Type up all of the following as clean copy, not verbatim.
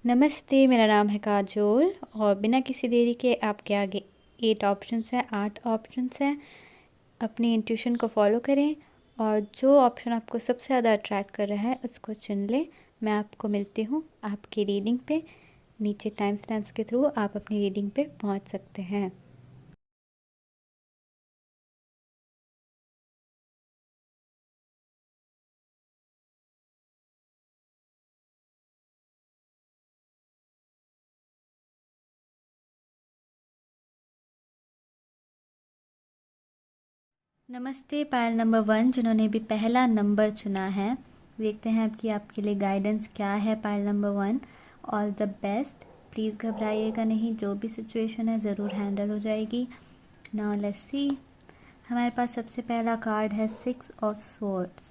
नमस्ते, मेरा नाम है काजोल और बिना किसी देरी के आपके आगे 8 ऑप्शंस हैं, 8 ऑप्शंस हैं। अपनी इंट्यूशन को फॉलो करें और जो ऑप्शन आपको सबसे ज़्यादा अट्रैक्ट कर रहा है उसको चुन लें। मैं आपको मिलती हूँ आपकी रीडिंग पे। नीचे टाइम स्टैम्प्स के थ्रू आप अपनी रीडिंग पे पहुँच सकते हैं। नमस्ते पायल नंबर 1 जिन्होंने भी पहला नंबर चुना है। देखते हैं अब कि आपके लिए गाइडेंस क्या है pile number 1। All the best. Please घबराइएगा नहीं, जो भी सिचुएशन है ज़रूर हैंडल हो जाएगी। Now let's see. हमारे पास सबसे पहला कार्ड है 6 ऑफ स्वॉर्ड्स।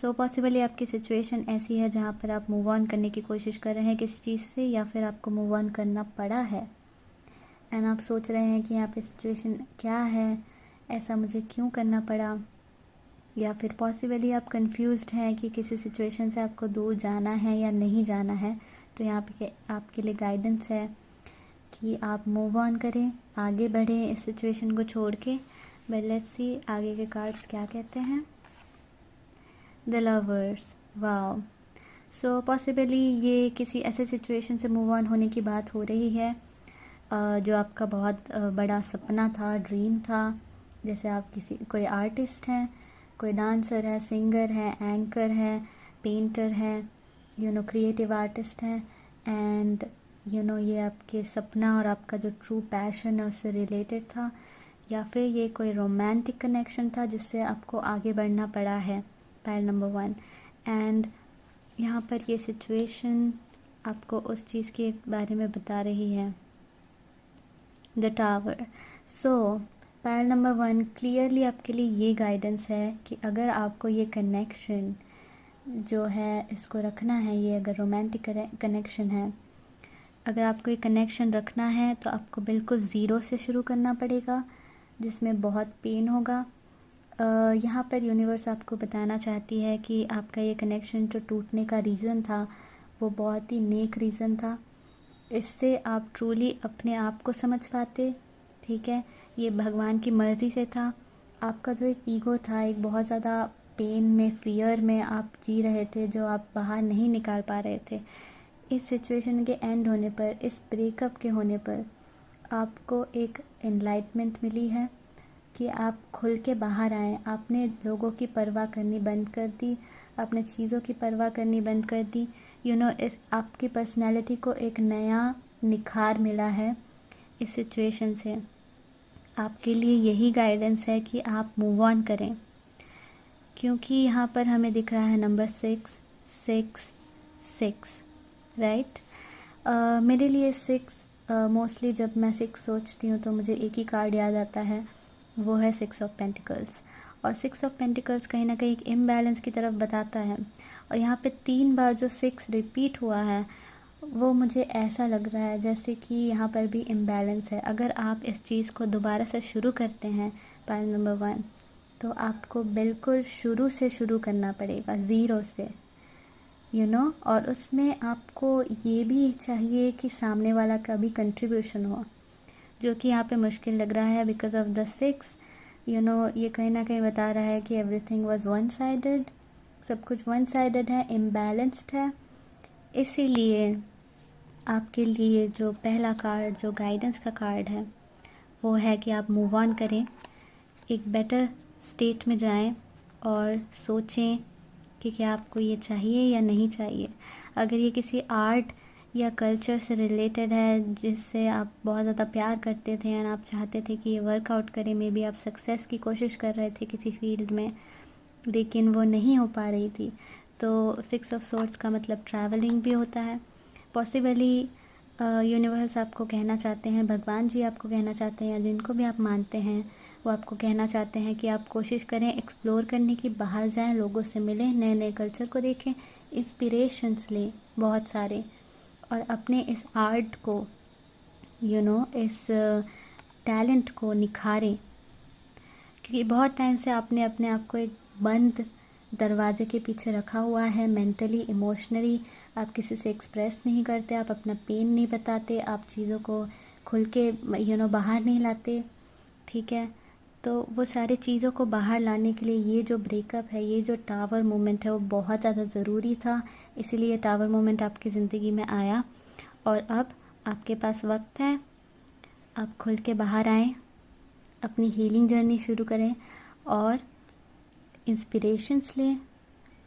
सो पॉसिबली आपकी सिचुएशन ऐसी है जहाँ पर आप मूव ऑन करने की कोशिश कर रहे हैं किसी चीज़ से, या फिर आपको मूव ऑन करना पड़ा है एंड आप सोच रहे हैं कि यहाँ पे सिचुएशन क्या है, ऐसा मुझे क्यों करना पड़ा। या फिर पॉसिबली आप कंफ्यूज्ड हैं कि किसी सिचुएशन से आपको दूर जाना है या नहीं जाना है। तो यहाँ पे आपके लिए गाइडेंस है कि आप मूव ऑन करें, आगे बढ़ें इस सिचुएशन को छोड़ के। बट लेट्स सी आगे के कार्ड्स क्या कहते हैं। The lovers, wow. So possibly ये किसी ऐसे सिचुएशन से मूव ऑन होने की बात हो रही है जो आपका बहुत बड़ा सपना था, ड्रीम था। जैसे आप कोई आर्टिस्ट हैं, कोई डांसर है, सिंगर है, एंकर है, पेंटर है, क्रिएटिव आर्टिस्ट है, एंड ये आपके सपना और आपका जो ट्रू पैशन है उससे रिलेटेड था। या फिर ये कोई रोमांटिक कनेक्शन था जिससे आपको आगे बढ़ना पड़ा है, पायल नंबर 1। एंड यहाँ पर ये सिचुएशन आपको उस चीज़ के बारे में बता रही है, the tower. So pile number 1 clearly आपके लिए ये गाइडेंस है कि अगर आपको ये कनेक्शन जो है इसको रखना है, ये अगर रोमांटिक कनेक्शन है, अगर आपको ये कनेक्शन रखना है तो आपको बिल्कुल ज़ीरो से शुरू करना पड़ेगा, जिसमें बहुत पेन होगा। यहाँ पर यूनिवर्स आपको बताना चाहती है कि आपका ये कनेक्शन जो टूटने का रीज़न था वो बहुत ही नेक रीज़न था। इससे आप ट्रूली अपने आप को समझ पाते, ठीक है। ये भगवान की मर्ज़ी से था। आपका जो एक ईगो था, एक बहुत ज़्यादा पेन में, फियर में आप जी रहे थे, जो आप बाहर नहीं निकाल पा रहे थे। इस सिचुएशन के एंड होने पर, इस ब्रेकअप के होने पर आपको एक एनलाइटमेंट मिली है कि आप खुल के बाहर आएँ। आपने लोगों की परवाह करनी बंद कर दी, आपने चीज़ों की परवाह करनी बंद कर दी। इस आपकी पर्सनैलिटी को एक नया निखार मिला है इस सिचुएशन से। आपके लिए यही गाइडेंस है कि आप मूव ऑन करें, क्योंकि यहाँ पर हमें दिख रहा है नंबर 6 6 6, राइट। मेरे लिए 6 मोस्टली जब मैं 6 सोचती हूँ तो मुझे एक ही कार्ड याद आता है, वो है 6 ऑफ पेंटिकल्स। और 6 ऑफ पेंटिकल्स कहीं ना कहीं एक इम्बैलेंस की तरफ बताता है। और यहाँ पे 3 बार जो 6 रिपीट हुआ है वो मुझे ऐसा लग रहा है जैसे कि यहाँ पर भी इम्बैलेंस है। अगर आप इस चीज़ को दोबारा से शुरू करते हैं पायल नंबर 1, तो आपको बिल्कुल शुरू से शुरू करना पड़ेगा, ज़ीरो से, और उसमें आपको ये भी चाहिए कि सामने वाला का भी कंट्रीब्यूशन हो, जो कि यहाँ पे मुश्किल लग रहा है बिकॉज ऑफ द 6। ये कहीं ना कहीं बता रहा है कि एवरीथिंग वाज वन साइडेड, सब कुछ वन साइडेड है, इम्बैलेंस्ड है। इसीलिए आपके लिए जो पहला कार्ड, जो गाइडेंस का कार्ड है, वो है कि आप मूव ऑन करें, एक बेटर स्टेट में जाएं और सोचें कि क्या आपको ये चाहिए या नहीं चाहिए। अगर ये किसी आर्ट या कल्चर से रिलेटेड है जिससे आप बहुत ज़्यादा प्यार करते थे और आप चाहते थे कि ये वर्कआउट करे, मे बी आप सक्सेस की कोशिश कर रहे थे किसी फील्ड में लेकिन वो नहीं हो पा रही थी, तो 6 ऑफ सोर्ड्स का मतलब ट्रैवलिंग भी होता है। पॉसिबली यूनिवर्स आपको कहना चाहते हैं, भगवान जी आपको कहना चाहते हैं, या जिनको भी आप मानते हैं वो आपको कहना चाहते हैं कि आप कोशिश करें एक्सप्लोर करने की, बाहर जाएं, लोगों से मिलें, नए नए कल्चर को देखें, इंस्पिरेशंस लें बहुत सारे, और अपने इस आर्ट को, इस टैलेंट को निखारें। क्योंकि बहुत टाइम से आपने अपने आप को एक बंद दरवाजे के पीछे रखा हुआ है, मेंटली, इमोशनली आप किसी से एक्सप्रेस नहीं करते, आप अपना पेन नहीं बताते, आप चीज़ों को खुल के बाहर नहीं लाते, ठीक है। तो वो सारी चीज़ों को बाहर लाने के लिए ये जो ब्रेकअप है, ये जो टावर मोमेंट है, वो बहुत ज़्यादा ज़रूरी था। इसीलिए ये टावर मोमेंट आपकी ज़िंदगी में आया और अब आपके पास वक्त है, आप खुल के बाहर आएँ, अपनी हीलिंग जर्नी शुरू करें और इंस्पिरेशंस लें,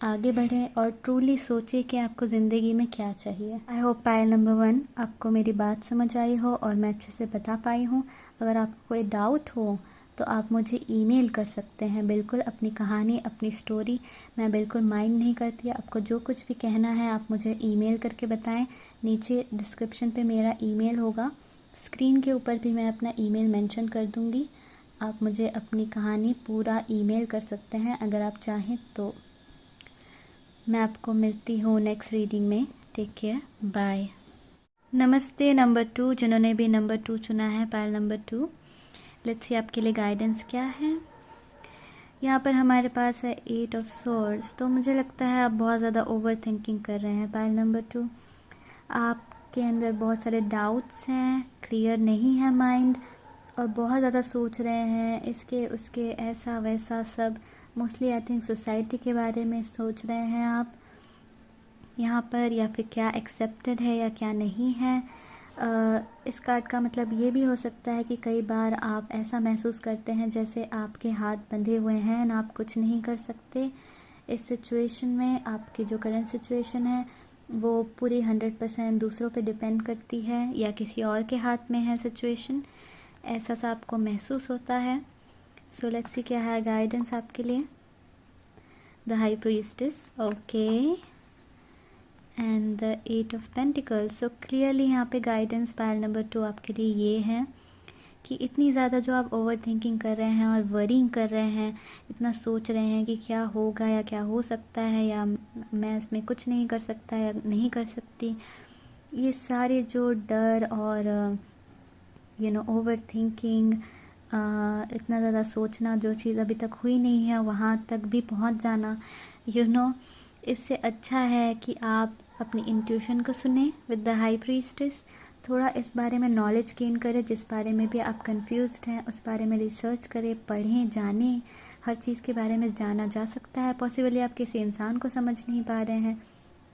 आगे बढ़ें और ट्रूली सोचें कि आपको ज़िंदगी में क्या चाहिए। आई होप पायल नंबर 1 आपको मेरी बात समझ आई हो और मैं अच्छे से बता पाई हूँ। अगर आपको कोई डाउट हो तो आप मुझे ईमेल कर सकते हैं, बिल्कुल अपनी कहानी, अपनी स्टोरी मैं बिल्कुल माइंड नहीं करती। आपको जो कुछ भी कहना है आप मुझे ईमेल करके बताएं। नीचे डिस्क्रिप्शन पे मेरा ईमेल होगा, स्क्रीन के ऊपर भी मैं अपना ईमेल मेंशन कर दूँगी। आप मुझे अपनी कहानी पूरा ईमेल कर सकते हैं अगर आप चाहें तो। मैं आपको मिलती हूँ नेक्स्ट रीडिंग में। Take care, bye. नमस्ते नंबर 2, जिन्होंने भी नंबर 2 चुना है, पायल नंबर 2। लेट्स सी आपके लिए गाइडेंस क्या है। यहाँ पर हमारे पास है 8 ऑफ सोर्ड्स। तो मुझे लगता है आप बहुत ज़्यादा ओवर थिंकिंग कर रहे हैं पायल नंबर 2। आपके अंदर बहुत सारे डाउट्स हैं, क्लियर नहीं है माइंड और बहुत ज़्यादा सोच रहे हैं इसके उसके, ऐसा वैसा सब। मोस्टली आई थिंक सोसाइटी के बारे में सोच रहे हैं आप यहाँ पर, या फिर क्या एक्सेप्टेड है या क्या नहीं है। इस कार्ड का मतलब ये भी हो सकता है कि कई बार आप ऐसा महसूस करते हैं जैसे आपके हाथ बंधे हुए हैं ना, आप कुछ नहीं कर सकते इस सिचुएशन में। आपकी जो करंट सिचुएशन है वो पूरी 100% दूसरों पे डिपेंड करती है या किसी और के हाथ में है सिचुएशन, ऐसा सा आपको महसूस होता है। सो लेट्स सी क्या है गाइडेंस आपके लिए। The high priestess, okay, and the 8 of pentacles. So clearly यहाँ पे गाइडेंस पायल नंबर 2 आपके लिए ये है कि इतनी ज़्यादा जो आप ओवर थिंकिंग कर रहे हैं और वरिंग कर रहे हैं, इतना सोच रहे हैं कि क्या होगा या क्या हो सकता है या मैं इसमें कुछ नहीं कर सकता या नहीं कर सकती, ये सारे जो डर और ओवर थिंकिंग, इतना ज़्यादा सोचना, जो चीज़ अभी तक हुई नहीं है वहाँ तक भी पहुँच जाना, इससे अच्छा है कि आप अपनी इंट्यूशन को सुने विद द हाई प्रीस्टेस। थोड़ा इस बारे में नॉलेज गेन करें, जिस बारे में भी आप कंफ्यूज्ड हैं उस बारे में रिसर्च करें, पढ़ें, जानें। हर चीज़ के बारे में जाना जा सकता है। पॉसिबली आप किसी इंसान को समझ नहीं पा रहे हैं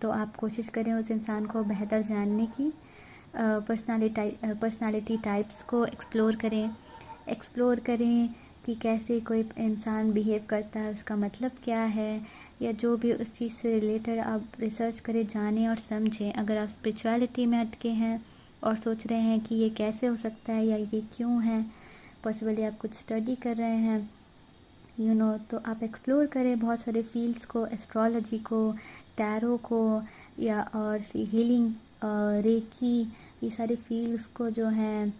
तो आप कोशिश करें उस इंसान को बेहतर जानने की। पर्सनालिटी टाइप्स को एक्सप्लोर करें कि कैसे कोई इंसान बिहेव करता है, उसका मतलब क्या है, या जो भी उस चीज़ से रिलेटेड आप रिसर्च करें, जानें और समझें। अगर आप स्पिरिचुअलिटी में अटके हैं और सोच रहे हैं कि ये कैसे हो सकता है या ये क्यों है, पॉसिबली आप कुछ स्टडी कर रहे हैं तो आप एक्सप्लोर करें बहुत सारे फील्ड्स को, एस्ट्रोलॉजी को, टैरो को, या और हीलिंग, रेकी, ये सारे फील्ड्स को जो हैं,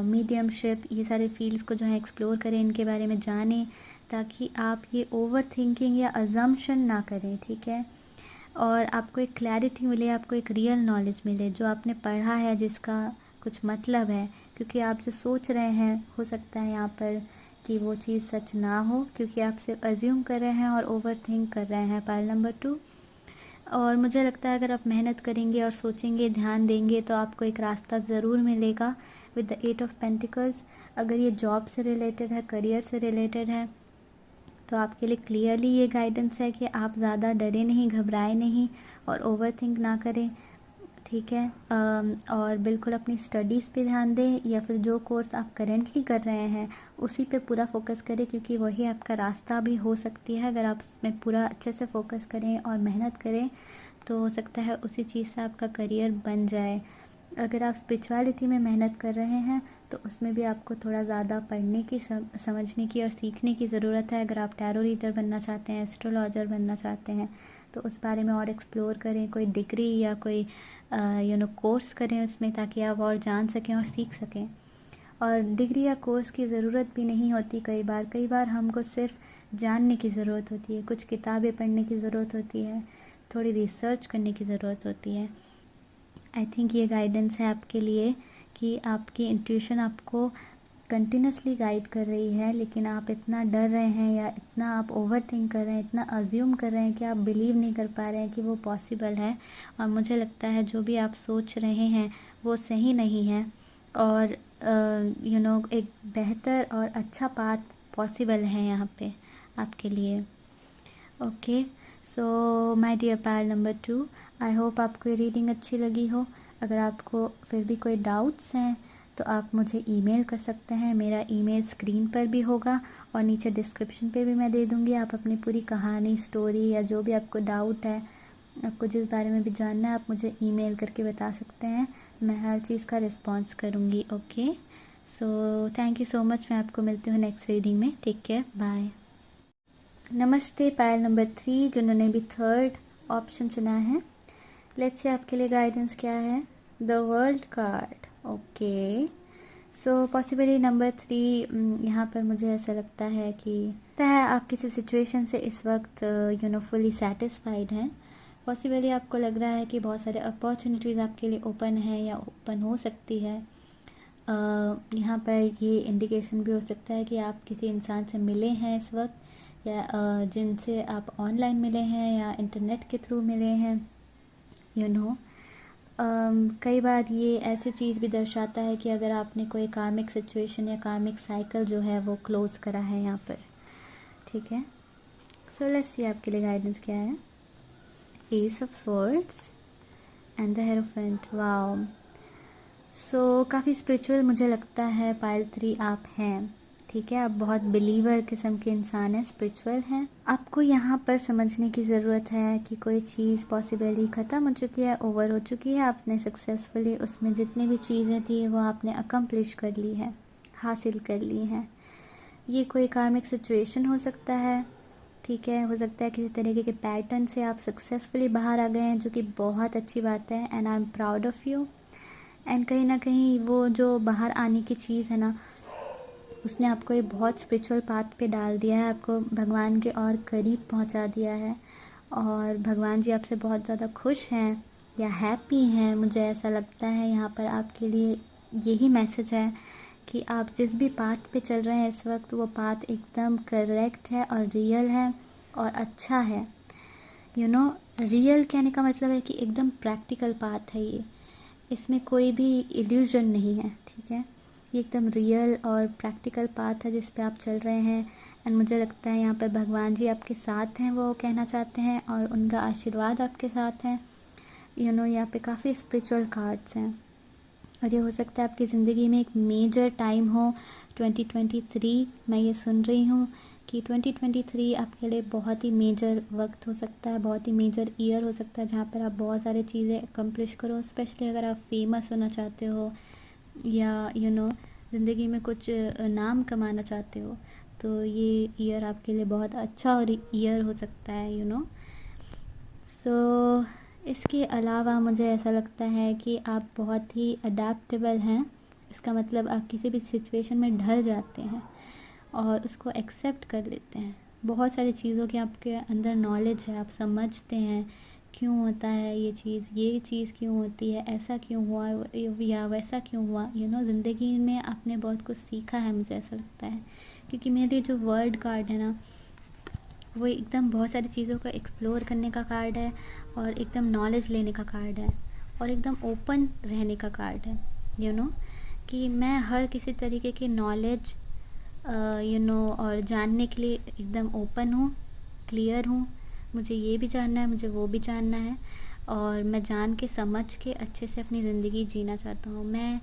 मीडियमशिप, ये सारे फील्ड्स को जो है एक्सप्लोर करें, इनके बारे में जानें ताकि आप ये ओवर थिंकिंग या अजम्पशन ना करें, ठीक है। और आपको एक क्लैरिटी मिले, आपको एक रियल नॉलेज मिले जो आपने पढ़ा है, जिसका कुछ मतलब है। क्योंकि आप जो सोच रहे हैं हो सकता है यहाँ पर कि वो चीज़ सच ना हो, क्योंकि आप सिर्फ अज्यूम कर रहे हैं और ओवर थिंक कर रहे हैं पाइल नंबर 2। और मुझे लगता है अगर आप मेहनत करेंगे और सोचेंगे, ध्यान देंगे तो आपको एक रास्ता ज़रूर मिलेगा विद द 8 ऑफ पेंटिकल्स। अगर ये जॉब से रिलेटेड है, करियर से रिलेटेड है, तो आपके लिए क्लियरली ये गाइडेंस है कि आप ज़्यादा डरे नहीं, घबराए नहीं और ओवर थिंक ना करें, ठीक है। और बिल्कुल अपनी स्टडीज़ पे ध्यान दें, या फिर जो कोर्स आप करेंटली कर रहे हैं उसी पे पूरा फोकस करें, क्योंकि वही आपका रास्ता भी हो सकती है। अगर आप उसमें पूरा अच्छे से फोकस करें और मेहनत करें तो हो सकता है उसी चीज़ से आपका करियर बन जाए। अगर आप स्पिरिचुअलिटी में मेहनत कर रहे हैं तो उसमें भी आपको थोड़ा ज़्यादा पढ़ने की, समझने की और सीखने की ज़रूरत है। अगर आप टैरो रीडर बनना चाहते हैं, एस्ट्रोलॉजर बनना चाहते हैं, तो उस बारे में और एक्सप्लोर करें, कोई डिग्री या कोई कोर्स करें उसमें, ताकि आप और जान सकें और सीख सकें। और डिग्री या कोर्स की ज़रूरत भी नहीं होती कई बार हमको सिर्फ जानने की ज़रूरत होती है, कुछ किताबें पढ़ने की ज़रूरत होती है, थोड़ी रिसर्च करने की ज़रूरत होती है। आई थिंक ये गाइडेंस है आपके लिए कि आपकी इंट्यूशन आपको कंटिन्यूसली गाइड कर रही है, लेकिन आप इतना डर रहे हैं या इतना आप ओवर थिंक कर रहे हैं, इतना अज्यूम कर रहे हैं कि आप बिलीव नहीं कर पा रहे हैं कि वो पॉसिबल है। और मुझे लगता है जो भी आप सोच रहे हैं वो सही नहीं है, और एक बेहतर और अच्छा पाथ पॉसिबल है यहाँ पे आपके लिए। Okay, so my dear Payal number 2, I hope आपको ये रीडिंग अच्छी लगी हो। अगर आपको फिर भी कोई डाउट्स हैं तो आप मुझे ईमेल कर सकते हैं। मेरा ईमेल स्क्रीन पर भी होगा और नीचे डिस्क्रिप्शन पे भी मैं दे दूँगी। आप अपनी पूरी कहानी, स्टोरी या जो भी आपको डाउट है, आपको जिस बारे में भी जानना है, आप मुझे ईमेल करके बता सकते हैं। मैं हर चीज़ का रिस्पॉन्स करूँगी। Okay, so thank you so much. मैं आपको मिलती हूँ नेक्स्ट रीडिंग में। Take care, bye. नमस्ते पायल नंबर 3, जिन्होंने भी थर्ड ऑप्शन चुना है। लेट्स से आपके लिए गाइडेंस क्या है। The world card. Okay, so possibly number 3, यहाँ पर मुझे ऐसा लगता है कि आप किसी सिचुएशन से इस वक्त फुली सेटिस्फाइड हैं। पॉसिबली आपको लग रहा है कि बहुत सारे अपॉर्चुनिटीज़ आपके लिए ओपन है या ओपन हो सकती है। यहाँ पर ये इंडिकेशन भी हो सकता है कि आप किसी इंसान से मिले हैं इस वक्त, या जिनसे आप ऑनलाइन मिले हैं या इंटरनेट के थ्रू मिले हैं। कई बार ये ऐसी चीज़ भी दर्शाता है कि अगर आपने कोई कार्मिक सिचुएशन या कार्मिक साइकिल जो है वो क्लोज करा है यहाँ पर। ठीक है, सो लेट्स सी आपके लिए गाइडेंस क्या है। Ace of swords and the hierophant. Wow, so काफ़ी स्पिरिचुअल मुझे लगता है पायल 3 आप हैं। ठीक है, आप बहुत बिलीवर किस्म के इंसान हैं, स्पिरिचुअल हैं। आपको यहाँ पर समझने की ज़रूरत है कि कोई चीज़ पॉसिबली ख़त्म हो चुकी है, ओवर हो चुकी है। आपने सक्सेसफुली उसमें जितनी भी चीज़ें थी वो आपने अकम्प्लिश कर ली है, हासिल कर ली हैं। ये कोई कार्मिक सिचुएशन हो सकता है। ठीक है, हो सकता है किसी तरीके के पैटर्न से आप सक्सेसफुली बाहर आ गए हैं, जो कि बहुत अच्छी बात है। And I am proud of you. And कहीं ना कहीं वो जो बाहर आने की चीज़ है ना, उसने आपको एक बहुत स्पिरिचुअल पाथ पे डाल दिया है, आपको भगवान के और करीब पहुंचा दिया है। और भगवान जी आपसे बहुत ज़्यादा खुश हैं या हैप्पी हैं। मुझे ऐसा लगता है यहाँ पर आपके लिए यही मैसेज है कि आप जिस भी पाथ पे चल रहे हैं इस वक्त, वो पाथ एकदम करेक्ट है और रियल है और अच्छा है। रियल कहने का मतलब है कि एकदम प्रैक्टिकल पाथ है ये, इसमें कोई भी इल्यूजन नहीं है। ठीक है, ये एकदम रियल और प्रैक्टिकल पाथ है जिस पे आप चल रहे हैं। एंड मुझे लगता है यहाँ पर भगवान जी आपके साथ हैं, वो कहना चाहते हैं, और उनका आशीर्वाद आपके साथ है। यहाँ पे काफ़ी स्पिरिचुअल कार्ड्स हैं, और ये हो सकता है आपकी ज़िंदगी में एक मेजर टाइम हो 2023। मैं ये सुन रही हूँ कि 2023 आपके लिए बहुत ही मेजर वक्त हो सकता है, बहुत ही मेजर ईयर हो सकता है, जहाँ पर आप बहुत सारी चीज़ें अकम्प्लिश करो। स्पेशली अगर आप फेमस होना चाहते हो या ज़िंदगी में कुछ नाम कमाना चाहते हो, तो ये ईयर आपके लिए बहुत अच्छा और ईयर हो सकता है। सो इसके अलावा मुझे ऐसा लगता है कि आप बहुत ही अडेप्टेबल हैं। इसका मतलब आप किसी भी सिचुएशन में ढल जाते हैं और उसको एक्सेप्ट कर लेते हैं। बहुत सारी चीज़ों की आपके अंदर नॉलेज है, आप समझते हैं क्यों होता है ये चीज़ क्यों होती है, ऐसा क्यों हुआ या वैसा क्यों हुआ। ज़िंदगी में आपने बहुत कुछ सीखा है, मुझे ऐसा लगता है। क्योंकि मेरे जो वर्ल्ड कार्ड है ना, वो एकदम बहुत सारी चीज़ों को एक्सप्लोर करने का कार्ड है, और एकदम नॉलेज लेने का कार्ड है, और एकदम ओपन रहने का कार्ड है। कि मैं हर किसी तरीके की नॉलेज और जानने के लिए एकदम ओपन हूँ, क्लियर हूँ। मुझे ये भी जानना है, मुझे वो भी जानना है, और मैं जान के समझ के अच्छे से अपनी ज़िंदगी जीना चाहता हूँ। मैं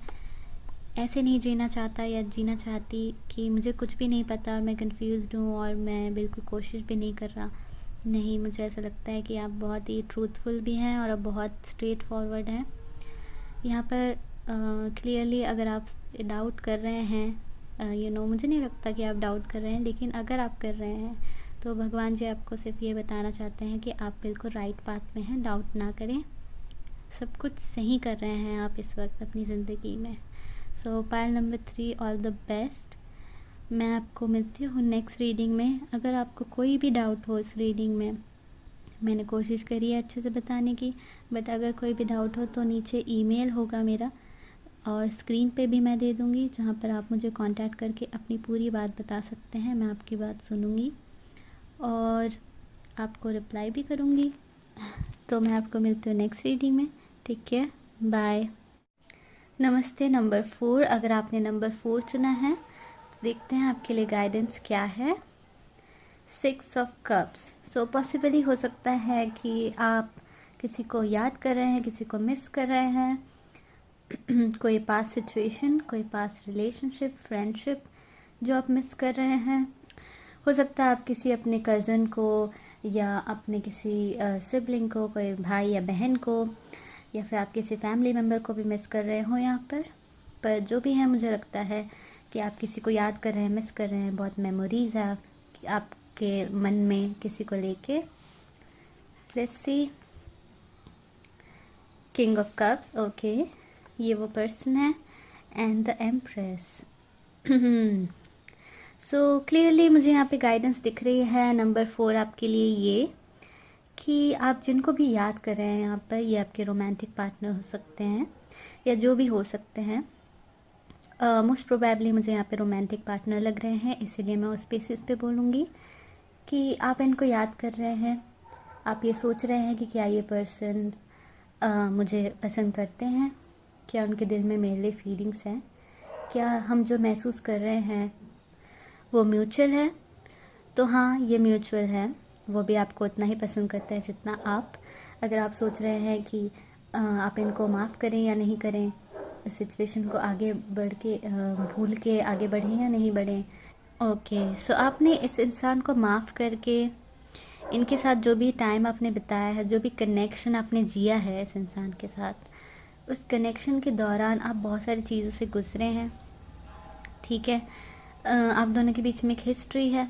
ऐसे नहीं जीना चाहता या जीना चाहती कि मुझे कुछ भी नहीं पता और मैं कंफ्यूज्ड हूँ और मैं बिल्कुल कोशिश भी नहीं कर रहा। नहीं, मुझे ऐसा लगता है कि आप बहुत ही ट्रूथफुल भी हैं और आप बहुत स्ट्रेट फॉरवर्ड हैं। यहाँ पर क्लियरली अगर आप डाउट कर रहे हैं, मुझे नहीं लगता कि आप डाउट कर रहे हैं, लेकिन अगर आप कर रहे हैं तो भगवान जी आपको सिर्फ ये बताना चाहते हैं कि आप बिल्कुल राइट पाथ में हैं। डाउट ना करें, सब कुछ सही कर रहे हैं आप इस वक्त अपनी ज़िंदगी में। So pile number 3, all the best. मैं आपको मिलती हूँ नेक्स्ट रीडिंग में। अगर आपको कोई भी डाउट हो इस रीडिंग में, मैंने कोशिश करी है अच्छे से बताने की, बट अगर कोई भी डाउट हो तो नीचे ईमेल होगा मेरा, और स्क्रीन पे भी मैं दे दूँगी, जहाँ पर आप मुझे कांटेक्ट करके अपनी पूरी बात बता सकते हैं। मैं आपकी बात सुनूँगी और आपको रिप्लाई भी करूँगी। तो मैं आपको मिलती हूँ नेक्स्ट रीडिंग में। Take care, bye. नमस्ते नंबर 4। अगर आपने नंबर 4 चुना है, देखते हैं आपके लिए गाइडेंस क्या है। 6 ऑफ कप्स। सो पॉसिबली हो सकता है कि आप किसी को याद कर रहे हैं, किसी को मिस कर रहे हैं। कोई पास्ट सिचुएशन, कोई पास्ट रिलेशनशिप, फ्रेंडशिप जो आप मिस कर रहे हैं। हो सकता है आप किसी अपने कज़न को या अपने किसी सिबलिंग को, कोई भाई या बहन को, या फिर आप किसी फैमिली मेम्बर को भी मिस कर रहे हो यहाँ पर जो भी है, मुझे लगता है कि आप किसी को याद कर रहे हैं, मिस कर रहे हैं। बहुत मेमोरीज़ है आपके मन में किसी को लेके। Let's see, king of cups. Okay, ये वो पर्सन है and the empress. So clearly मुझे यहाँ पे गाइडेंस दिख रही है नंबर 4 आपके लिए, ये कि आप जिनको भी याद कर रहे हैं यहाँ पर, ये आपके रोमांटिक पार्टनर हो सकते हैं या जो भी हो सकते हैं। मोस्ट प्रोबेबली मुझे यहाँ पे रोमांटिक पार्टनर लग रहे हैं, इसीलिए मैं उस बेसिस पे बोलूँगी कि आप इनको याद कर रहे हैं। आप ये सोच रहे हैं कि क्या ये पर्सन मुझे पसंद करते हैं, क्या उनके दिल में मेरे लिए फीलिंग्स हैं, क्या हम जो महसूस कर रहे हैं वो म्यूचुअल है। तो हाँ, ये म्यूचुअल है। वो भी आपको उतना ही पसंद करता है जितना आप। अगर आप सोच रहे हैं कि आप इनको माफ़ करें या नहीं करें, इस सिचुएशन को आगे बढ़ के भूल के आगे बढ़ें या नहीं बढ़ें। ओके, सो आपने इस इंसान को माफ़ करके इनके साथ जो भी टाइम आपने बिताया है, जो भी कनेक्शन आपने जिया है इस इंसान के साथ, उस कनेक्शन के दौरान आप बहुत सारी चीज़ों से गुजरे हैं। ठीक है, आप दोनों के बीच में एक हिस्ट्री है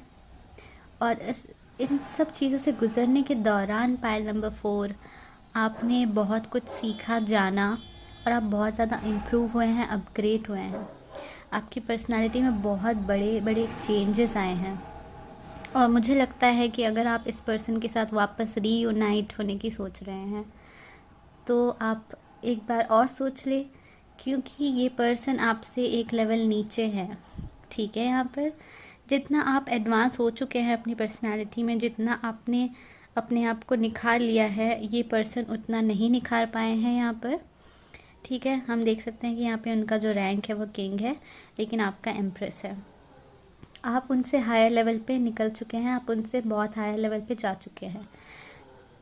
और इन सब चीज़ों से गुजरने के दौरान पाइल नंबर 4 आपने बहुत कुछ सीखा, जाना, और आप बहुत ज़्यादा इम्प्रूव हुए हैं, अपग्रेड हुए हैं। आपकी पर्सनालिटी में बहुत बड़े बड़े चेंजेस आए हैं और मुझे लगता है कि अगर आप इस पर्सन के साथ वापस रीयूनाइट होने की सोच रहे हैं तो आप एक बार और सोच ले, क्योंकि ये पर्सन आपसे एक लेवल नीचे है। ठीक है, यहाँ पर जितना आप एडवांस हो चुके हैं अपनी पर्सनालिटी में, जितना आपने अपने आप को निखार लिया है, ये पर्सन उतना नहीं निखार पाए हैं यहाँ पर। ठीक है, हम देख सकते हैं कि यहाँ पे उनका जो रैंक है वो किंग है, लेकिन आपका एम्प्रेस है। आप उनसे हायर लेवल पे निकल चुके हैं, आप उनसे बहुत हायर लेवल पे जा चुके हैं।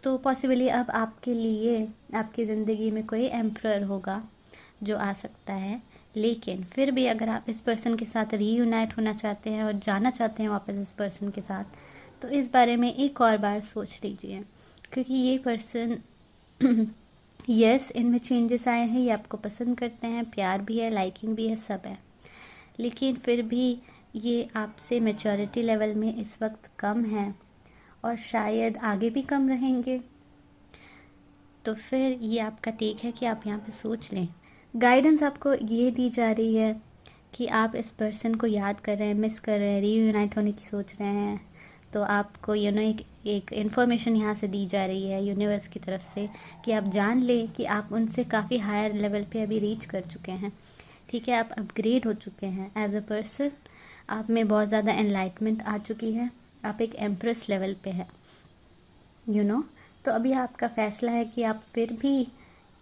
तो पॉसिबली अब आपके लिए आपकी ज़िंदगी में कोई एम्प्रर होगा जो आ सकता है। लेकिन फिर भी अगर आप इस पर्सन के साथ रीयूनाइट होना चाहते हैं और जाना चाहते हैं वापस इस पर्सन के साथ, तो इस बारे में एक और बार सोच लीजिए, क्योंकि ये पर्सन यस, इनमें चेंजेस आए हैं, ये आपको पसंद करते हैं, प्यार भी है, लाइकिंग भी है, सब है, लेकिन फिर भी ये आपसे मैच्योरिटी लेवल में इस वक्त कम है और शायद आगे भी कम रहेंगे। तो फिर ये आपका टेक है कि आप यहाँ पे सोच लें। गाइडेंस आपको ये दी जा रही है कि आप इस पर्सन को याद कर रहे हैं, मिस कर रहे हैं, रीयूनाइट होने की सोच रहे हैं, तो आपको एक इन्फॉर्मेशन यहाँ से दी जा रही है यूनिवर्स की तरफ से कि आप जान लें कि आप उनसे काफ़ी हायर लेवल पे अभी रीच कर चुके हैं। ठीक है, आप अपग्रेड हो चुके हैं एज अ पर्सन, आप में बहुत ज़्यादा एनलाइटमेंट आ चुकी है, आप एक एम्प्रेस लेवल पे है, तो अभी आपका फैसला है कि आप फिर भी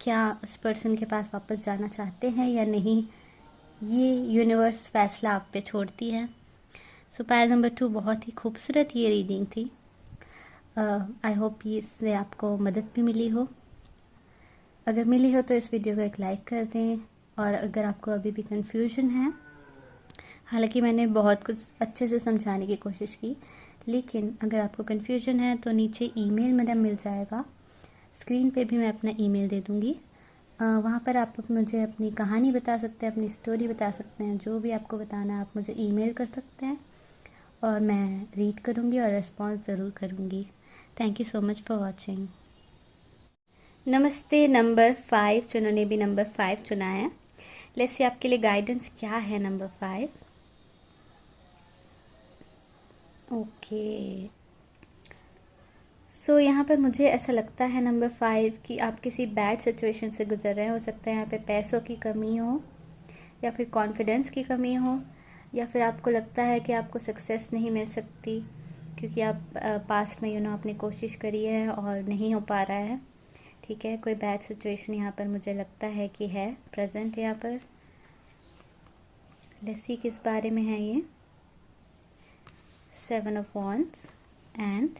क्या उस पर्सन के पास वापस जाना चाहते हैं या नहीं। ये यूनिवर्स फैसला आप पे छोड़ती है। सो पाइल नंबर 2, बहुत ही खूबसूरत ये रीडिंग थी। आई होप ये इससे आपको मदद भी मिली हो। अगर मिली हो तो इस वीडियो को एक लाइक कर दें, और अगर आपको अभी भी कन्फ्यूजन है, हालांकि मैंने बहुत कुछ अच्छे से समझाने की कोशिश की, लेकिन अगर आपको कन्फ्यूजन है तो नीचे ईमेल मेरा मिल जाएगा, स्क्रीन पे भी मैं अपना ईमेल दे दूँगी। वहाँ पर आप मुझे अपनी कहानी बता सकते हैं, अपनी स्टोरी बता सकते हैं, जो भी आपको बताना है आप मुझे ईमेल कर सकते हैं और मैं रीड करूँगी और रिस्पॉन्स ज़रूर करूँगी। Thank you so much for watching. नमस्ते नंबर 5, जिन्होंने भी नंबर 5 चुना है, लेट्स सी आपके लिए गाइडेंस क्या है नंबर 5। ओके, यहाँ पर मुझे ऐसा लगता है नंबर 5 कि आप किसी बैड सिचुएशन से गुजर रहे हैं। हो सकता है यहाँ पे पैसों की कमी हो, या फिर कॉन्फिडेंस की कमी हो, या फिर आपको लगता है कि आपको सक्सेस नहीं मिल सकती क्योंकि आप पास्ट में आपने कोशिश करी है और नहीं हो पा रहा है। ठीक है, कोई बैड सिचुएशन यहाँ पर मुझे लगता है कि है प्रेजेंट यहाँ पर। लेट्स सी किस बारे में है ये। 7 of wands and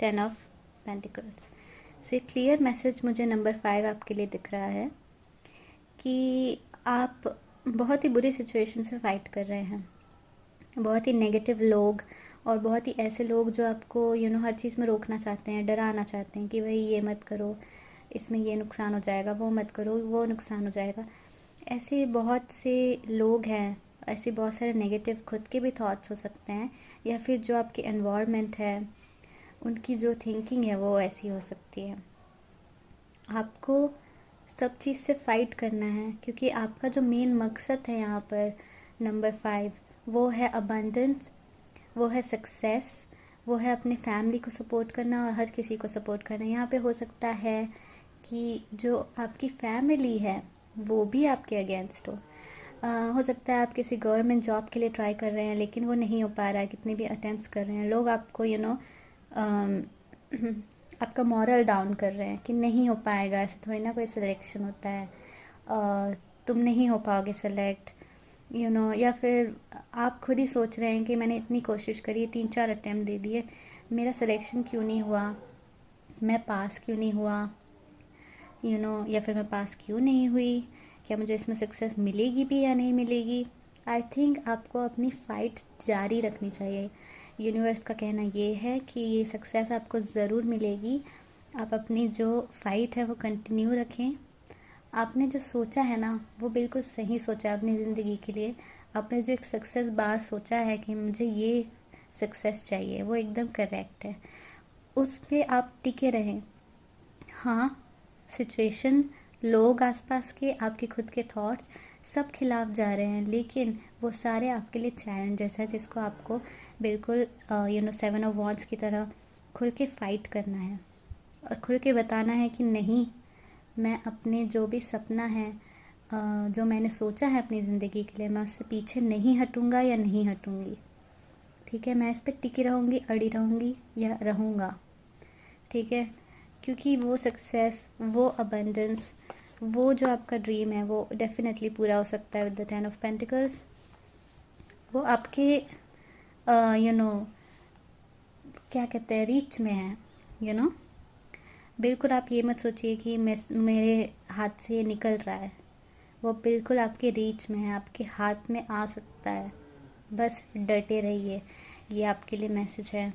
10 of pentacles. So ये क्लियर मैसेज मुझे नंबर 5 आपके लिए दिख रहा है कि आप बहुत ही बुरी सिचुएशन से फाइट कर रहे हैं। बहुत ही नेगेटिव लोग और बहुत ही ऐसे लोग जो आपको हर चीज़ में रोकना चाहते हैं, डराना चाहते हैं कि भाई ये मत करो, इसमें ये नुकसान हो जाएगा, वो मत करो, वो नुकसान हो जाएगा। ऐसे बहुत से लोग हैं, ऐसे बहुत सारे नेगेटिव खुद के भी थॉट्स हो सकते हैं, या फिर जो आपके एनवायरनमेंट है उनकी जो थिंकिंग है वो ऐसी हो सकती है। आपको सब चीज़ से फाइट करना है क्योंकि आपका जो मेन मकसद है यहाँ पर नंबर 5 वो है अबंडेंस, वो है सक्सेस, वो है अपने फैमिली को सपोर्ट करना और हर किसी को सपोर्ट करना। यहाँ पे हो सकता है कि जो आपकी फैमिली है वो भी आपके अगेंस्ट हो सकता है आप किसी गवर्नमेंट जॉब के लिए ट्राई कर रहे हैं लेकिन वो नहीं हो पा रहा है, कितने भी अटेम्प्ट्स कर रहे हैं, लोग आपको आपका मॉरल डाउन कर रहे हैं कि नहीं हो पाएगा, ऐसे थोड़ी ना कोई सिलेक्शन होता है, तुम नहीं हो पाओगे सेलेक्ट, या फिर आप खुद ही सोच रहे हैं कि मैंने इतनी कोशिश करी, 3-4 अटैम्प्ट दे दिए, मेरा सिलेक्शन क्यों नहीं हुआ, मैं पास क्यों नहीं हुआ, या फिर मैं पास क्यों नहीं हुई, क्या मुझे इसमें सक्सेस मिलेगी भी या नहीं मिलेगी। आई थिंक आपको अपनी फ़ाइट जारी रखनी चाहिए। यूनिवर्स का कहना ये है कि ये सक्सेस आपको ज़रूर मिलेगी। आप अपनी जो फ़ाइट है वो कंटिन्यू रखें। आपने जो सोचा है ना वो बिल्कुल सही सोचा है अपनी ज़िंदगी के लिए। आपने जो एक सक्सेस बार सोचा है कि मुझे ये सक्सेस चाहिए, वो एकदम करेक्ट है, उस पर आप टिके रहें। हाँ, सिचुएशन, लोग आसपास के, आपके खुद के थॉट्स सब खिलाफ जा रहे हैं, लेकिन वो सारे आपके लिए चैलेंजेस हैं जिसको आपको बिल्कुल 7 ऑफ वॉन्ड्स की तरह खुल के फाइट करना है और खुल के बताना है कि नहीं, मैं अपने जो भी सपना है, जो मैंने सोचा है अपनी ज़िंदगी के लिए, मैं उससे पीछे नहीं हटूँगा या नहीं हटूँगी। ठीक है, मैं इस पर टिकी रहूँगी, अड़ी रहूँगी या रहूँगा। ठीक है, क्योंकि वो सक्सेस, वो अबंडेंस, वो जो आपका ड्रीम है वो डेफिनेटली पूरा हो सकता है विद द 10 ऑफ पेंटिकल्स। वो आपके क्या कहते हैं, रीच में है। बिल्कुल आप ये मत सोचिए कि मेरे हाथ से ये निकल रहा है, वो बिल्कुल आपके रीच में है, आपके हाथ में आ सकता है, बस डटे रहिए। ये आपके लिए मैसेज है।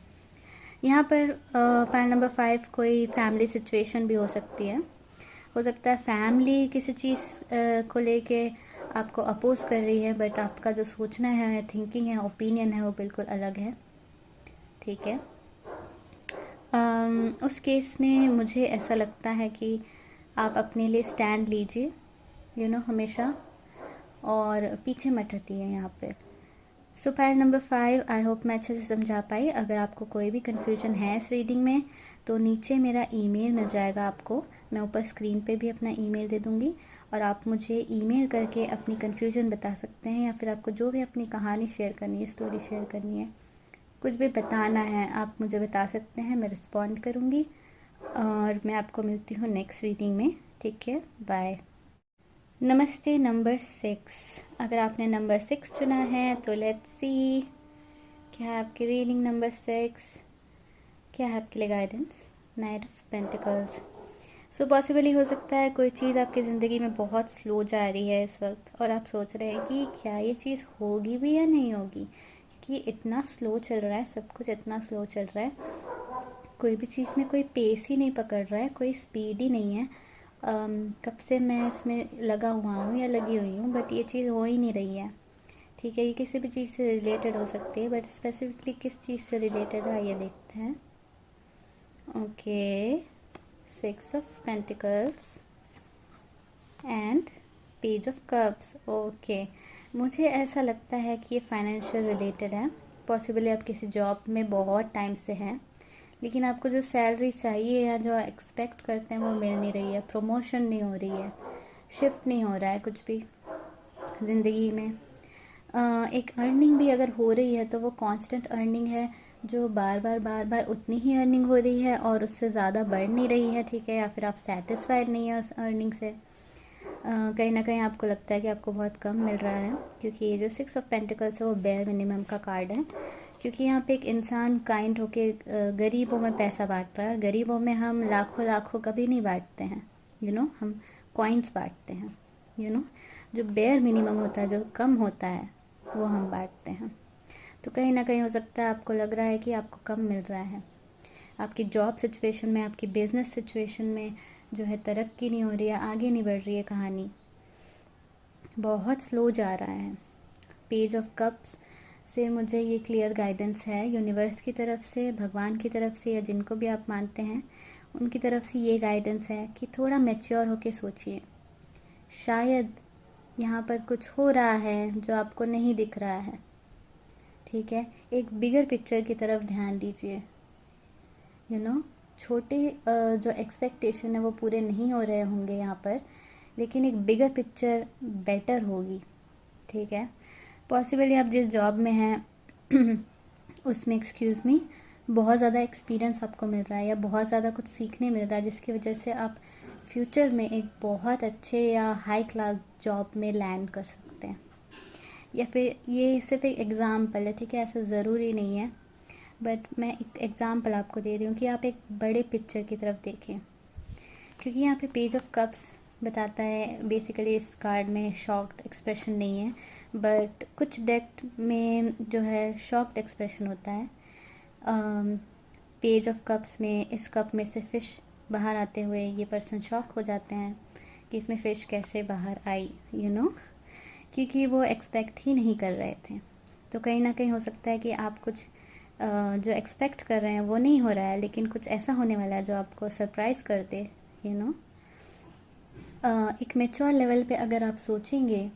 यहाँ पर पाइल नंबर 5 कोई फैमिली सिचुएशन भी हो सकती है। हो सकता है फैमिली किसी चीज़ को लेके आपको अपोज कर रही है, बट आपका जो सोचना है, थिंकिंग है, ओपिनियन है, वो बिल्कुल अलग है। ठीक है, उस केस में मुझे ऐसा लगता है कि आप अपने लिए स्टैंड लीजिए हमेशा, और पीछे मत हटिए यहाँ पे। सो पाइल नंबर 5, आई होप मैं अच्छे से समझा पाई। अगर आपको कोई भी कन्फ्यूजन है इस रीडिंग में तो नीचे मेरा ईमेल मिल जाएगा आपको, मैं ऊपर स्क्रीन पे भी अपना ईमेल दे दूँगी, और आप मुझे ईमेल करके अपनी कन्फ्यूजन बता सकते हैं, या फिर आपको जो भी अपनी कहानी शेयर करनी है, स्टोरी शेयर करनी है, कुछ भी बताना है, आप मुझे बता सकते हैं, मैं रिस्पॉन्ड करूँगी। और मैं आपको मिलती हूँ नेक्स्ट रीडिंग में। ठीक है, बाय। नमस्ते नंबर 6। अगर आपने नंबर 6 चुना है तो लेट्स सी क्या है आपकी रीडिंग नंबर 6, क्या है आपके लिए guidance. Night of pentacles. So possibly हो सकता है कोई चीज़ आपकी ज़िंदगी में बहुत स्लो जा रही है इस वक्त, और आप सोच रहे हैं कि क्या ये चीज़ होगी भी या नहीं होगी, क्योंकि इतना स्लो चल रहा है, सब कुछ इतना स्लो चल रहा है, कोई भी चीज़ में कोई पेस ही नहीं पकड़ रहा है, कोई स्पीड ही नहीं है। कब से मैं इसमें लगा हुआ हूँ या लगी हुई हूँ, बट ये चीज़ हो ही नहीं रही है। ठीक है, ये किसी भी चीज़ से रिलेटेड हो सकती है, बट स्पेसिफिकली किस चीज़ से रिलेटेड है ये देखते हैं। Okay, 6 of pentacles and page of cups. Okay, मुझे ऐसा लगता है कि ये फाइनेंशियल रिलेटेड है। पॉसिबली आप किसी जॉब में बहुत टाइम से हैं, लेकिन आपको जो सैलरी चाहिए या जो एक्सपेक्ट करते हैं वो मिल नहीं रही है, प्रमोशन नहीं हो रही है, शिफ्ट नहीं हो रहा है कुछ भी ज़िंदगी में। एक अर्निंग भी अगर हो रही है तो वो कांस्टेंट अर्निंग है, जो बार बार उतनी ही अर्निंग हो रही है और उससे ज़्यादा बढ़ नहीं रही है, ठीक है। या फिर आप सेटिस्फाइड नहीं है उस अर्निंग से, कहीं ना कहीं आपको लगता है कि आपको बहुत कम मिल रहा है, क्योंकि ये जो 6 ऑफ पेंटिकल्स है वो बेयर मिनिमम का कार्ड है। क्योंकि यहाँ पे एक इंसान काइंड होके गरीबों में पैसा बांट रहा है। गरीबों में हम लाखों लाखों कभी नहीं बांटते हैं, हम कॉइन्स बांटते हैं, जो बेयर मिनिमम होता है, जो कम होता है, वो हम बांटते हैं। तो कहीं ना कहीं हो सकता है आपको लग रहा है कि आपको कम मिल रहा है, आपकी जॉब सिचुएशन में, आपकी बिजनेस सिचुएशन में जो है तरक्की नहीं हो रही है, आगे नहीं बढ़ रही है, कहानी बहुत स्लो जा रहा है। पेज ऑफ कप्स से मुझे ये क्लियर गाइडेंस है यूनिवर्स की तरफ से, भगवान की तरफ से, या जिनको भी आप मानते हैं उनकी तरफ से ये गाइडेंस है कि थोड़ा मैच्योर होके सोचिए। शायद यहाँ पर कुछ हो रहा है जो आपको नहीं दिख रहा है, ठीक है। एक बिगर पिक्चर की तरफ ध्यान दीजिए। छोटे जो एक्सपेक्टेशन है वो पूरे नहीं हो रहे होंगे यहाँ पर, लेकिन एक बिगर पिक्चर बेटर होगी, ठीक है। पॉसिबली आप जिस जॉब में हैं उसमें बहुत ज़्यादा एक्सपीरियंस आपको मिल रहा है या बहुत ज़्यादा कुछ सीखने मिल रहा है, जिसकी वजह से आप फ्यूचर में एक बहुत अच्छे या हाई क्लास जॉब में लैंड कर सकते हैं। या फिर ये सिर्फ एक एग्ज़ाम्पल है, ठीक है, ऐसा ज़रूरी नहीं है, बट मैं एक एग्ज़ाम्पल आपको दे रही हूँ कि आप एक बड़े पिक्चर की तरफ देखें। क्योंकि यहाँ पे पेज ऑफ कप्स बताता है, बेसिकली इस कार्ड में शॉक्ड एक्सप्रेशन नहीं है, बट कुछ डेक में जो है शॉक्ड एक्सप्रेशन होता है। पेज ऑफ कप्स में इस कप में से फ़िश बाहर आते हुए ये पर्सन शॉक हो जाते हैं कि इसमें फ़िश कैसे बाहर आई, क्योंकि वो एक्सपेक्ट ही नहीं कर रहे थे। तो कहीं ना कहीं हो सकता है कि आप कुछ जो एक्सपेक्ट कर रहे हैं वो नहीं हो रहा है, लेकिन कुछ ऐसा होने वाला है जो आपको सरप्राइज़ कर दे, एक मैच्योर लेवल पे अगर आप सोचेंगे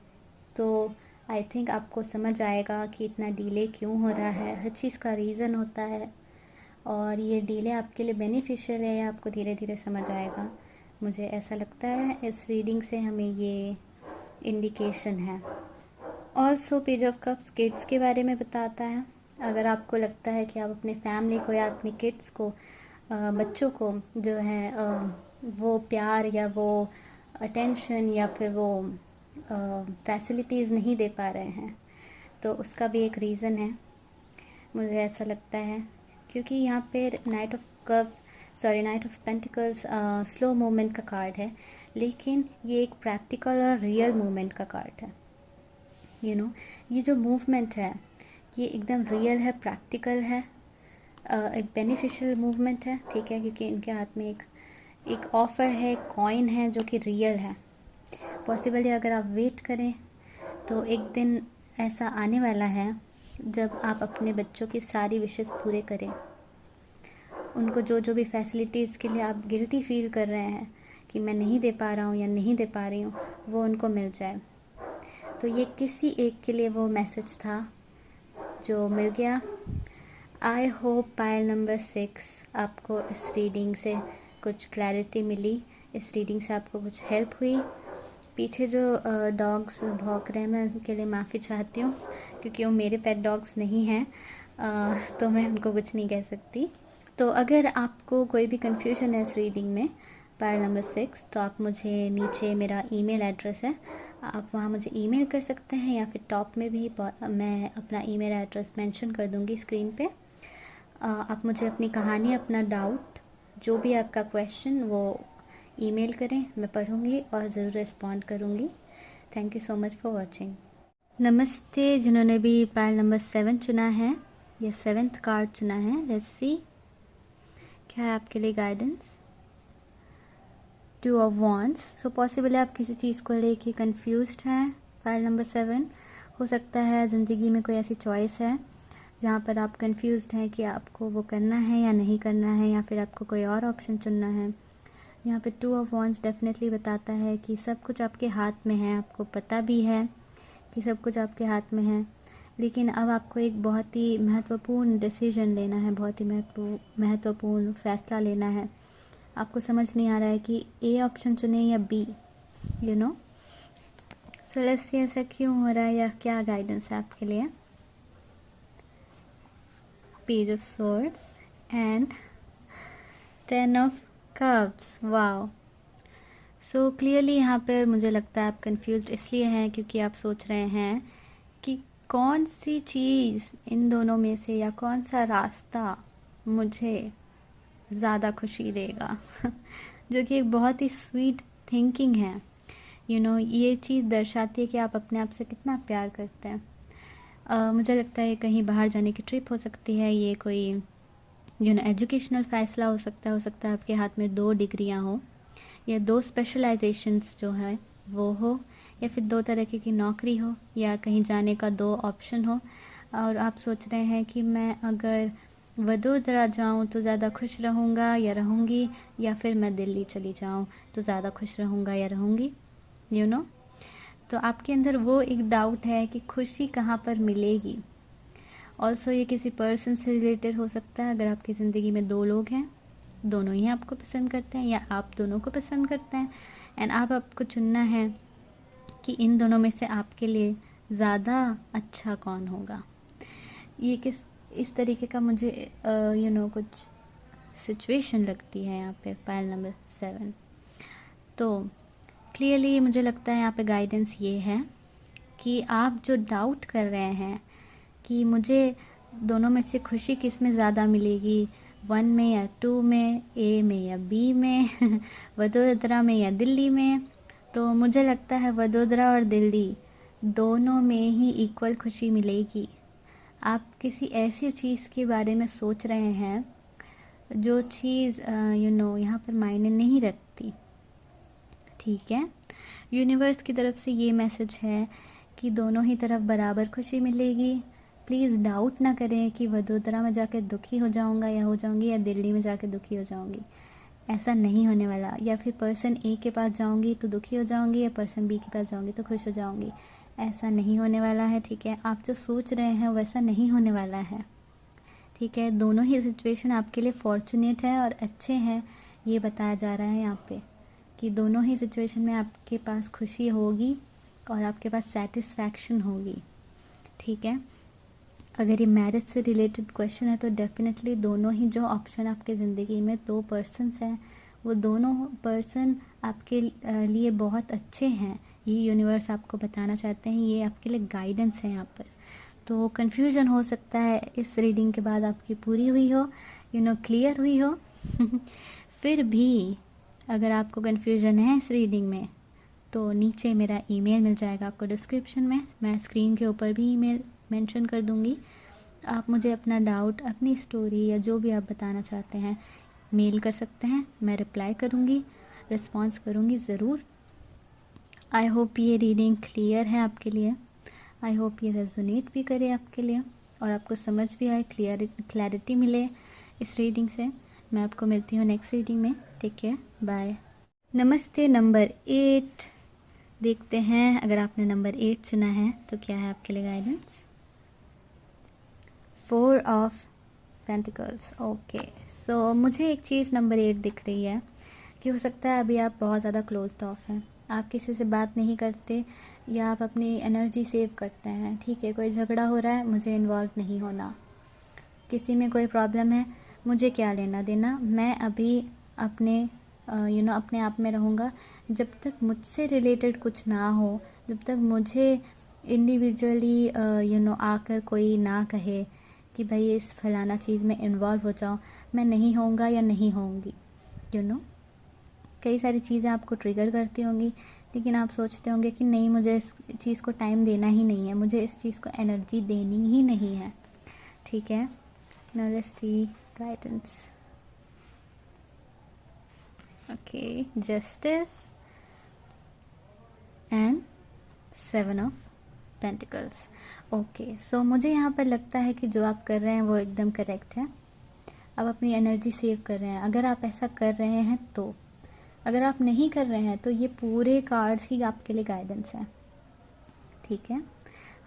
तो आई थिंक आपको समझ आएगा कि इतना डिले क्यों हो रहा है। हर चीज़ का रीज़न होता है और ये डिले आपके लिए बेनिफिशियल है, आपको धीरे धीरे समझ आएगा। मुझे ऐसा लगता है इस रीडिंग से हमें ये इंडिकेशन है। Also page of cups kids के बारे में बताता है। अगर आपको लगता है कि आप अपने फैमिली को या अपने किड्स को, बच्चों को जो है वो प्यार या वो अटेंशन या फिर वो फैसिलिटीज़ नहीं दे पा रहे हैं, तो उसका भी एक रीज़न है, मुझे ऐसा लगता है। क्योंकि यहाँ पे night of pentacles slow movement का कार्ड है, लेकिन ये एक प्रैक्टिकल और रियल मूवमेंट का कार्ड है। ये जो मूवमेंट है ये एकदम रियल है, प्रैक्टिकल है, एक बेनिफिशियल मूवमेंट है, ठीक है। क्योंकि इनके हाथ में एक ऑफ़र है, कॉइन है जो कि रियल है। पॉसिबली अगर आप वेट करें तो एक दिन ऐसा आने वाला है जब आप अपने बच्चों की सारी विशेस पूरे करें। उनको जो जो भी फैसिलिटीज़ के लिए आप गिल्टी फील कर रहे हैं कि मैं नहीं दे पा रहा हूँ या नहीं दे पा रही हूँ, वो उनको मिल जाए। तो ये किसी एक के लिए वो मैसेज था जो मिल गया। आई होप पाइल नंबर 6 आपको इस रीडिंग से कुछ क्लैरिटी मिली, इस रीडिंग से आपको कुछ हेल्प हुई। पीछे जो डॉग्स भौंक रहे हैं मैं उनके लिए माफ़ी चाहती हूँ, क्योंकि वो मेरे पेट डॉग्स नहीं हैं, तो मैं उनको कुछ नहीं कह सकती। तो अगर आपको कोई भी कन्फ्यूजन है इस रीडिंग में पाइल नंबर 6, तो आप मुझे नीचे मेरा ईमेल एड्रेस है, आप वहाँ मुझे ईमेल कर सकते हैं, या फिर टॉप में भी मैं अपना ईमेल एड्रेस मेंशन कर दूँगी स्क्रीन पे। आप मुझे अपनी कहानी, अपना डाउट, जो भी आपका क्वेश्चन, वो ईमेल करें, मैं पढ़ूँगी और ज़रूर रिस्पॉन्ड करूँगी। Thank you so much for watching. नमस्ते जिन्होंने भी पाइल नंबर 7 चुना है या 7th कार्ड चुना है, लेट्स सी क्या है आपके लिए guidance. 2 of wands. So possible आप किसी चीज़ को लेके कंफ्यूज्ड हैं। फाइल नंबर 7 हो सकता है ज़िंदगी में कोई ऐसी चॉइस है जहाँ पर आप कंफ्यूज्ड हैं कि आपको वो करना है या नहीं करना है, या फिर आपको कोई और ऑप्शन चुनना है। यहाँ पे 2 ऑफ वॉन्ड्स डेफिनेटली बताता है कि सब कुछ आपके हाथ में है, आपको पता भी है कि सब कुछ आपके हाथ में है, लेकिन अब आपको एक बहुत ही महत्वपूर्ण डिसीजन लेना है, बहुत ही महत्वपूर्ण फैसला लेना है। आपको समझ नहीं आ रहा है कि ए ऑप्शन चुने या B, you know. So let's see ऐसा क्यों हो रहा है या क्या गाइडेंस है आपके लिए। Page of swords and 10 of cups. Wow. So clearly यहाँ पर मुझे लगता है आप कंफ्यूज्ड इसलिए हैं क्योंकि आप सोच रहे हैं कि कौन सी चीज़ इन दोनों में से या कौन सा रास्ता मुझे ज़्यादा खुशी देगा जो कि एक बहुत ही स्वीट थिंकिंग है, यू नो। ये चीज़ दर्शाती है कि आप अपने आप से कितना प्यार करते हैं। मुझे लगता है कहीं बाहर जाने की ट्रिप हो सकती है, ये कोई यू नो एजुकेशनल फ़ैसला हो सकता है आपके हाथ में 2 डिग्रियां हो या 2 स्पेशलाइजेशंस जो है वो हो, या फिर 2 तरीके की नौकरी हो, या कहीं जाने का 2 ऑप्शन हो। और आप सोच रहे हैं कि मैं अगर वडोदरा जाऊं तो ज़्यादा खुश रहूँगा या रहूँगी, या फिर मैं दिल्ली चली जाऊं तो ज़्यादा खुश रहूँगा या रहूँगी, यू नो। तो आपके अंदर वो एक डाउट है कि खुशी कहाँ पर मिलेगी। ऑल्सो ये किसी पर्सन से रिलेटेड हो सकता है। अगर आपकी ज़िंदगी में 2 लोग हैं, दोनों ही आपको पसंद करते हैं या आप दोनों को पसंद करते हैं, एंड आपको चुनना है कि इन दोनों में से आपके लिए ज़्यादा अच्छा कौन होगा। ये इस तरीके का मुझे यू नो कुछ सिचुएशन लगती है यहाँ पे पाइल नंबर 7। तो क्लियरली मुझे लगता है यहाँ पे गाइडेंस ये है कि आप जो डाउट कर रहे हैं कि मुझे दोनों में से खुशी किस में ज़्यादा मिलेगी, 1 में या 2 में, ए में या बी में वडोदरा में या दिल्ली में, तो मुझे लगता है वडोदरा और दिल्ली दोनों में ही इक्वल खुशी मिलेगी। आप किसी ऐसी चीज़ के बारे में सोच रहे हैं जो चीज़ यू नो यहाँ पर मायने नहीं रखती, ठीक है। यूनिवर्स की तरफ से ये मैसेज है कि दोनों ही तरफ बराबर खुशी मिलेगी। प्लीज़ डाउट ना करें कि वडोदरा में जाकर दुखी हो जाऊंगा या हो जाऊंगी या दिल्ली में जाकर दुखी हो जाऊंगी। ऐसा नहीं होने वाला। या फिर पर्सन ए के पास जाऊंगी तो दुखी हो जाऊंगी या पर्सन बी के पास जाऊंगी तो खुश हो जाऊंगी, ऐसा नहीं होने वाला है, ठीक है। आप जो सोच रहे हैं वैसा नहीं होने वाला है, ठीक है। दोनों ही सिचुएशन आपके लिए फॉर्चुनेट है और अच्छे हैं, ये बताया जा रहा है यहाँ पे कि दोनों ही सिचुएशन में आपके पास खुशी होगी और आपके पास सेटिस्फैक्शन होगी, ठीक है। अगर ये मैरिज से रिलेटेड क्वेश्चन है तो डेफिनेटली दोनों ही जो ऑप्शन आपके ज़िंदगी में 2 पर्सन्स हैं वो दोनों पर्सन आपके लिए बहुत अच्छे हैं। ये यूनिवर्स आपको बताना चाहते हैं, ये आपके लिए गाइडेंस है यहाँ पर। तो कन्फ्यूजन हो सकता है इस रीडिंग के बाद आपकी पूरी हुई हो, यू नो क्लियर हुई हो फिर भी अगर आपको कन्फ्यूजन है इस रीडिंग में तो नीचे मेरा ईमेल मिल जाएगा आपको डिस्क्रिप्शन में, मैं स्क्रीन के ऊपर भी ईमेल मेंशन कर दूंगी। आप मुझे अपना डाउट, अपनी स्टोरी या जो भी आप बताना चाहते हैं मेल कर सकते हैं, मैं रिप्लाई करूंगी, रिस्पॉन्स करूंगी ज़रूर। आई होप ये रीडिंग क्लियर है आपके लिए, आई होप ये रेजोनेट भी करे आपके लिए और आपको समझ भी आए, क्लैरिटी मिले इस रीडिंग से। मैं आपको मिलती हूँ नेक्स्ट रीडिंग में। Take care, bye. नमस्ते नंबर 8 देखते हैं। अगर आपने नंबर 8 चुना है तो क्या है आपके लिए guidance. 4 of pentacles. Okay, so मुझे एक चीज़ नंबर 8 दिख रही है कि हो सकता है अभी आप बहुत ज़्यादा क्लोज्ड ऑफ हैं, आप किसी से बात नहीं करते या आप अपनी एनर्जी सेव करते हैं, ठीक है। कोई झगड़ा हो रहा है, मुझे इन्वॉल्व नहीं होना। किसी में कोई प्रॉब्लम है, मुझे क्या लेना देना, मैं अभी अपने यू नो अपने आप में रहूँगा। जब तक मुझसे रिलेटेड कुछ ना हो, जब तक मुझे इंडिविजुअली यू नो आकर कोई ना कहे कि भाई इस फलाना चीज़ में इन्वॉल्व हो जाओ, मैं नहीं होऊंगा या नहीं होऊंगी, यू नो। कई सारी चीज़ें आपको ट्रिगर करती होंगी लेकिन आप सोचते होंगे कि नहीं, मुझे इस चीज़ को टाइम देना ही नहीं है, मुझे इस चीज़ को एनर्जी देनी ही नहीं है, ठीक है। Now let's see guidance. Okay, justice and 7 of pentacles. Okay, so मुझे यहाँ पर लगता है कि जो आप कर रहे हैं वो एकदम करेक्ट है। आप अपनी एनर्जी सेव कर रहे हैं अगर आप ऐसा कर रहे हैं तो। अगर आप नहीं कर रहे हैं तो ये पूरे कार्ड्स ही आपके लिए गाइडेंस है, ठीक है।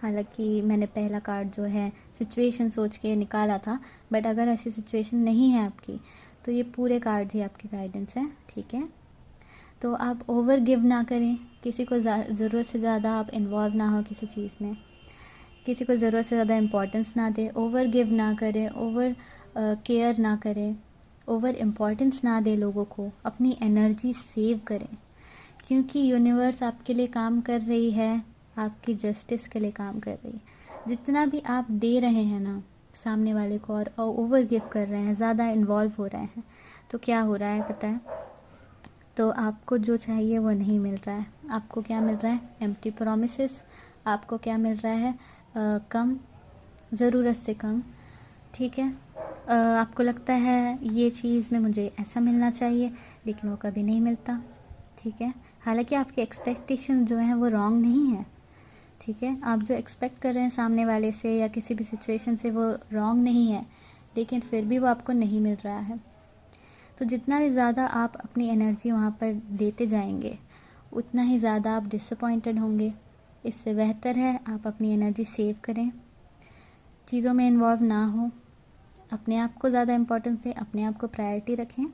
हालांकि मैंने पहला कार्ड जो है सिचुएशन सोच के निकाला था, बट अगर ऐसी सिचुएशन नहीं है आपकी तो ये पूरे कार्ड ही आपके गाइडेंस हैं, ठीक है। तो आप ओवर गिव ना करें, किसी को ज़रूरत से ज़्यादा आप इन्वॉल्व ना हो किसी चीज़ में, किसी को ज़रूरत से ज़्यादा इम्पोर्टेंस ना दें, ओवर गिव ना करें, ओवर केयर ना करें, ओवर इम्पोर्टेंस ना दें लोगों को, अपनी एनर्जी सेव करें, क्योंकि यूनिवर्स आपके लिए काम कर रही है, आपकी जस्टिस के लिए काम कर रही है। जितना भी आप दे रहे हैं ना सामने वाले को और ओवर गिव कर रहे हैं, ज़्यादा इन्वॉल्व हो रहे हैं, तो क्या हो रहा है पता है? तो आपको जो चाहिए वो नहीं मिल रहा है। आपको क्या मिल रहा है? Empty promises. आपको क्या मिल रहा है? कम, ज़रूरत से कम, ठीक है। आपको लगता है ये चीज़ में मुझे ऐसा मिलना चाहिए, लेकिन वो कभी नहीं मिलता, ठीक है। हालांकि आपके एक्सपेक्टेशन जो हैं वो रॉन्ग नहीं है, ठीक है। आप जो एक्सपेक्ट कर रहे हैं सामने वाले से या किसी भी सिचुएशन से वो रॉन्ग नहीं है, लेकिन फिर भी वो आपको नहीं मिल रहा है। तो जितना भी ज़्यादा आप अपनी एनर्जी वहाँ पर देते जाएंगे, उतना ही ज़्यादा आप डिसअपॉइंटेड होंगे। इससे बेहतर है आप अपनी एनर्जी सेव करें, चीज़ों में इन्वॉल्व ना हो, अपने आप को ज़्यादा इम्पोर्टेंस दें, अपने आप को प्रायोरिटी रखें,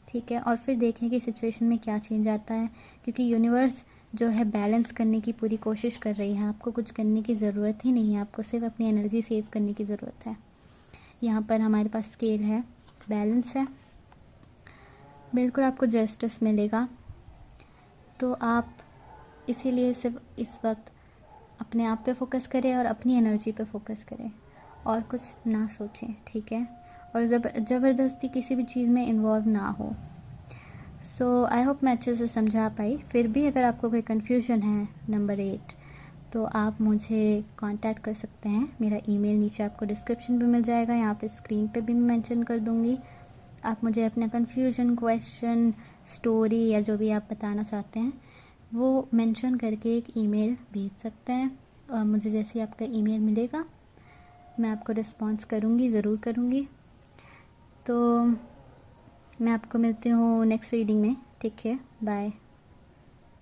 ठीक है। और फिर देखें कि सिचुएशन में क्या चेंज आता है, क्योंकि यूनिवर्स जो है बैलेंस करने की पूरी कोशिश कर रही है। आपको कुछ करने की ज़रूरत ही नहीं है, आपको सिर्फ अपनी एनर्जी सेव करने की ज़रूरत है। यहाँ पर हमारे पास स्केल है, बैलेंस है, बिल्कुल आपको जस्टिस मिलेगा। तो आप इसीलिए सिर्फ इस वक्त अपने आप पे फोकस करें और अपनी एनर्जी पे फोकस करें, और कुछ ना सोचें, ठीक है। और ज़बरदस्ती किसी भी चीज़ में इन्वॉल्व ना हो। सो आई होप मैं अच्छे से समझा पाई। फिर भी अगर आपको कोई कन्फ्यूजन है नंबर 8, तो आप मुझे कांटेक्ट कर सकते हैं। मेरा ईमेल नीचे आपको डिस्क्रिप्शन में मिल जाएगा, यहाँ पे स्क्रीन पे भी मैं मेंशन कर दूँगी। आप मुझे अपना कन्फ्यूजन, क्वेश्चन, स्टोरी या जो भी आप बताना चाहते हैं वो मेंशन करके एक ईमेल भेज सकते हैं, और मुझे जैसे ही आपका ईमेल मिलेगा मैं आपको रिस्पॉन्स करूँगी, ज़रूर करूँगी। तो मैं आपको मिलती हूँ नेक्स्ट रीडिंग में। Take care, bye.